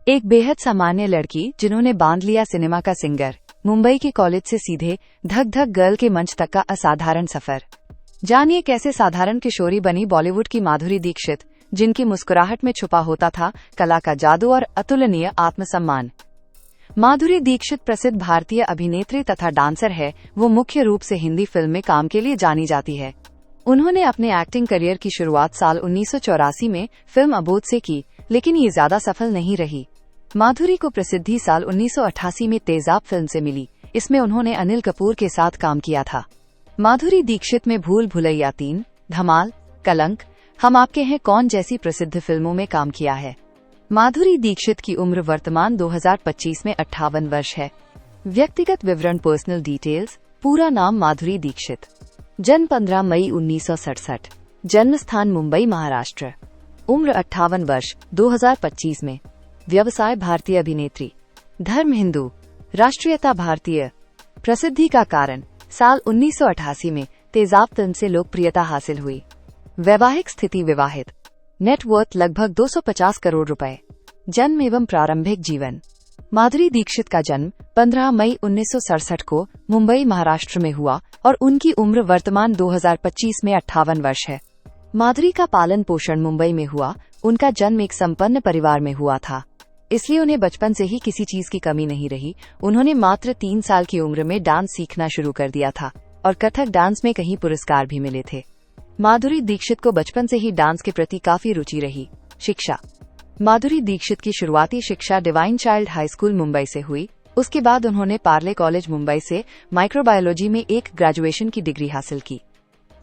एक बेहद सामान्य लड़की जिन्होंने बांध लिया सिनेमा का सिंगर, मुंबई के कॉलेज से सीधे धक धक गर्ल के मंच तक का असाधारण सफर। जानिए कैसे साधारण किशोरी बनी बॉलीवुड की माधुरी दीक्षित, जिनकी मुस्कुराहट में छुपा होता था कला का जादू और अतुलनीय आत्मसम्मान। माधुरी दीक्षित प्रसिद्ध भारतीय अभिनेत्री तथा डांसर है। वो मुख्य रूप से हिंदी फिल्म में काम के लिए जानी जाती है। उन्होंने अपने एक्टिंग करियर की शुरुआत साल 1984 में फिल्म अबोध से की, लेकिन ये ज्यादा सफल नहीं रही। माधुरी को प्रसिद्धि साल 1988 में तेजाब फिल्म से मिली। इसमें उन्होंने अनिल कपूर के साथ काम किया था। माधुरी दीक्षित में भूल भुलैया 3, धमाल, कलंक, हम आपके हैं कौन जैसी प्रसिद्ध फिल्मों में काम किया है। माधुरी दीक्षित की उम्र वर्तमान 2025 में 58 वर्ष है। व्यक्तिगत विवरण पर्सनल डिटेल्स। पूरा नाम माधुरी दीक्षित। जन्म 15 मई 1967। जन्म स्थान मुंबई महाराष्ट्र। उम्र 58 वर्ष 2025 में। व्यवसाय भारतीय अभिनेत्री। धर्म हिंदू। राष्ट्रीयता भारतीय। प्रसिद्धि का कारण साल 1988 में तेजाब फिल्म से लोकप्रियता हासिल हुई। वैवाहिक स्थिति विवाहित। नेटवर्थ लगभग 250 करोड़ रुपए। जन्म एवं प्रारंभिक जीवन। माधुरी दीक्षित का जन्म 15 मई 1967 को मुंबई महाराष्ट्र में हुआ और उनकी उम्र वर्तमान 2025 में 58 वर्ष है। माधुरी का पालन पोषण मुंबई में हुआ। उनका जन्म एक संपन्न परिवार में हुआ था, इसलिए उन्हें बचपन से ही किसी चीज की कमी नहीं रही। उन्होंने मात्र 3 साल की उम्र में डांस सीखना शुरू कर दिया था और कथक डांस में कई पुरस्कार भी मिले थे। माधुरी दीक्षित को बचपन से ही डांस के प्रति काफी रुचि रही। शिक्षा। माधुरी दीक्षित की शुरुआती शिक्षा divine child high school Mumbai से हुई। उसके बाद उन्होंने पार्ले कॉलेज मुंबई से माइक्रोबायोलॉजी में एक ग्रेजुएशन की डिग्री हासिल की।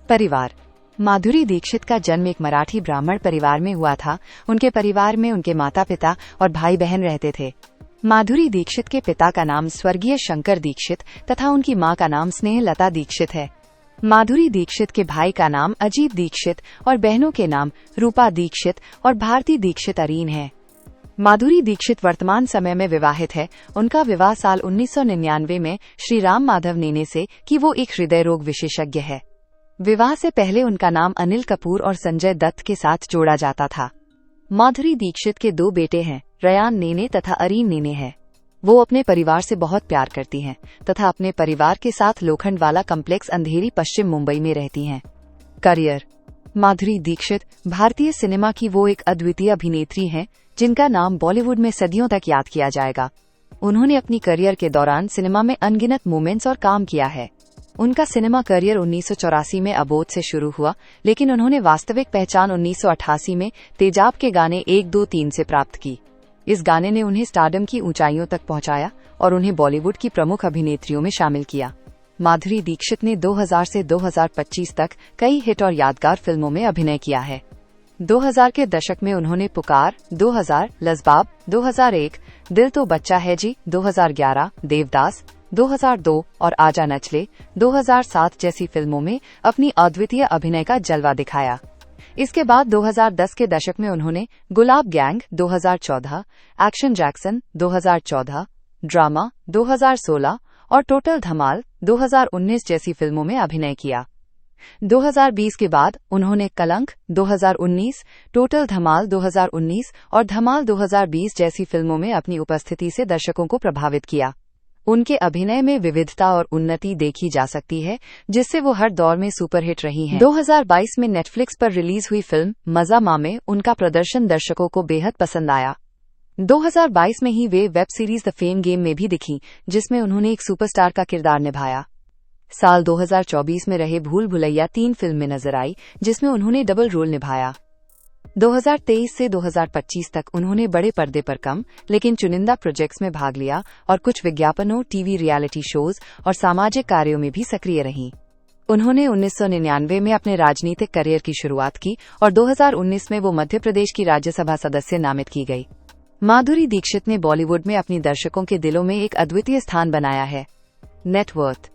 परिवार। माधुरी दीक्षित का जन्म एक मराठी ब्राह्मण परिवार में हुआ था। उनके परिवार में उनके माता पिता और भाई बहन रहते थे। माधुरी दीक्षित के पिता का नाम स्वर्गीय शंकर दीक्षित तथा उनकी मां का नाम स्नेहलता दीक्षित है। माधुरी दीक्षित के भाई का नाम अजीत दीक्षित और बहनों के नाम रूपा दीक्षित और भारती दीक्षित अरीन है। माधुरी दीक्षित वर्तमान समय में विवाहित है। उनका विवाह साल 1999 में श्री राम माधव नेने से कि वो एक हृदय रोग विशेषज्ञ है। विवाह से पहले उनका नाम अनिल कपूर और संजय दत्त के साथ जोड़ा जाता था। माधुरी दीक्षित के 2 बेटे हैं, रयान नेने तथा अरीन नेने हैं। वो अपने परिवार से बहुत प्यार करती हैं तथा अपने परिवार के साथ लोखंडवाला कम्प्लेक्स अंधेरी पश्चिम मुंबई में रहती हैं। करियर। माधुरी दीक्षित भारतीय सिनेमा की वो एक अद्वितीय अभिनेत्री हैं जिनका नाम बॉलीवुड में सदियों तक याद किया जाएगा। उन्होंने अपनी करियर के दौरान सिनेमा में अनगिनत मोमेंट्स और काम किया है। उनका सिनेमा करियर 1984 में अबोध से शुरू हुआ, लेकिन उन्होंने वास्तविक पहचान 1988 में तेजाब के गाने 1, 2, 3 से प्राप्त की। इस गाने ने उन्हें स्टारडम की ऊंचाइयों तक पहुंचाया और उन्हें बॉलीवुड की प्रमुख अभिनेत्रियों में शामिल किया। माधुरी दीक्षित ने 2000 से 2025 तक कई हिट और यादगार फिल्मों में अभिनय किया है। 2000 के दशक में उन्होंने पुकार, 2000, लजबाब, 2001, दिल तो बच्चा है जी, 2011, देवदास, 2002 और आजा नचले 2007 जैसी फिल्मों में अपनी अद्वितीय अभिनय का जलवा दिखाया। इसके बाद 2010 के दशक में उन्होंने गुलाब गैंग 2014, एक्शन जैक्सन 2014, ड्रामा 2016 और टोटल धमाल 2019 जैसी फिल्मों में अभिनय किया। 2020 के बाद उन्होंने कलंक 2019, टोटल धमाल 2019 और धमाल 2020 जैसी फिल्मों में अपनी उपस्थिति से दर्शकों को प्रभावित किया। उनके अभिनय में विविधता और उन्नति देखी जा सकती है, जिससे वो हर दौर में सुपरहिट रही हैं। 2022 में नेटफ्लिक्स पर रिलीज हुई फिल्म मजा मां में उनका प्रदर्शन दर्शकों को बेहद पसंद आया। 2022 में ही वे web series The Fame Game में भी दिखीं, जिसमें उन्होंने एक सुपरस्टार का किरदार निभाया। साल 2024 में रहे भूल भुलैया 3 फिल्म में नजर आई, जिसमें उन्होंने डबल रोल निभाया। 2023 से 2025 तक उन्होंने बड़े पर्दे पर कम लेकिन चुनिंदा प्रोजेक्ट्स में भाग लिया और कुछ विज्ञापनों, टीवी रियलिटी शोज और सामाजिक कार्यों में भी सक्रिय रहीं। उन्होंने 1999 में अपने राजनीतिक करियर की शुरुआत की और 2019 में वो मध्य प्रदेश की राज्यसभा सदस्य नामित की गई। माधुरी दीक्षित ने बॉलीवुड में अपनी दर्शकों के दिलों में एक अद्वितीय स्थान बनाया है। नेटवर्थ।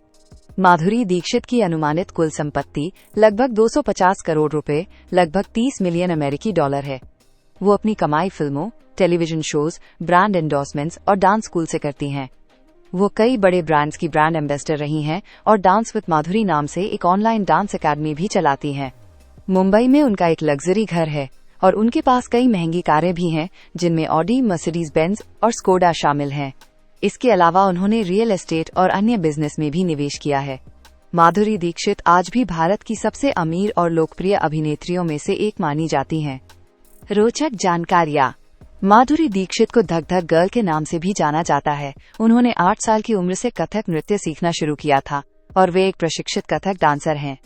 माधुरी दीक्षित की अनुमानित कुल संपत्ति लगभग 250 करोड़ रुपए, लगभग 30 मिलियन अमेरिकी डॉलर है। वो अपनी कमाई फिल्मों, टेलीविजन शोज, ब्रांड एंडोर्समेंट्स और डांस स्कूल से करती हैं। वो कई बड़े ब्रांड्स की ब्रांड एम्बेसडर रही हैं और डांस विद माधुरी नाम से एक ऑनलाइन डांस अकेडमी भी चलाती हैं। मुंबई में उनका एक लग्जरी घर है और उनके पास कई महंगी कारें भी हैं, जिनमें ऑडी, मर्सिडीज बेंज और स्कोडा शामिल हैं। इसके अलावा उन्होंने रियल एस्टेट और अन्य बिजनेस में भी निवेश किया है। माधुरी दीक्षित आज भी भारत की सबसे अमीर और लोकप्रिय अभिनेत्रियों में से एक मानी जाती हैं। रोचक जानकारियाँ। माधुरी दीक्षित को धक धक गर्ल के नाम से भी जाना जाता है। उन्होंने 8 साल की उम्र से कथक नृत्य सीखना शुरू किया था और वे एक प्रशिक्षित कथक डांसर हैं।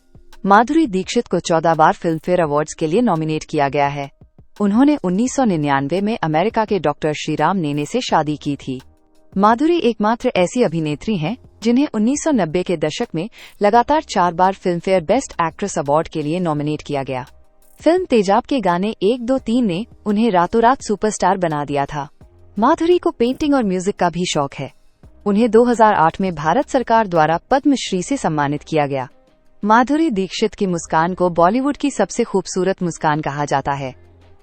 माधुरी दीक्षित को 14 बार फिल्मफेयर अवार्ड्स के लिए नॉमिनेट किया गया है। उन्होंने 1999 में अमेरिका के डॉक्टर श्रीराम नेने से शादी की थी। माधुरी एकमात्र ऐसी अभिनेत्री हैं जिन्हें 1990 के दशक में लगातार 4 बार फिल्मफेयर बेस्ट एक्ट्रेस अवार्ड के लिए नॉमिनेट किया गया। फिल्म तेजाब के गाने 1, 2, 3 ने उन्हें रातों रात सुपरस्टार बना दिया था। माधुरी को पेंटिंग और म्यूजिक का भी शौक है। उन्हें 2008 में भारत सरकार द्वारा पद्मश्री से सम्मानित किया गया। माधुरी दीक्षित की मुस्कान को बॉलीवुड की सबसे खूबसूरत मुस्कान कहा जाता है।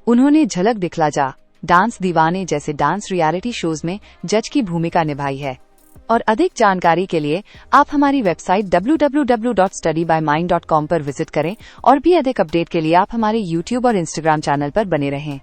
उन्होंने झलक दिखला जा, डांस दीवाने जैसे डांस रियलिटी शोज में जज की भूमिका निभाई है। और अधिक जानकारी के लिए आप हमारी वेबसाइट www.studybymind.com पर विजिट करें और भी अधिक अपडेट के लिए आप हमारे YouTube और Instagram चैनल पर बने रहें।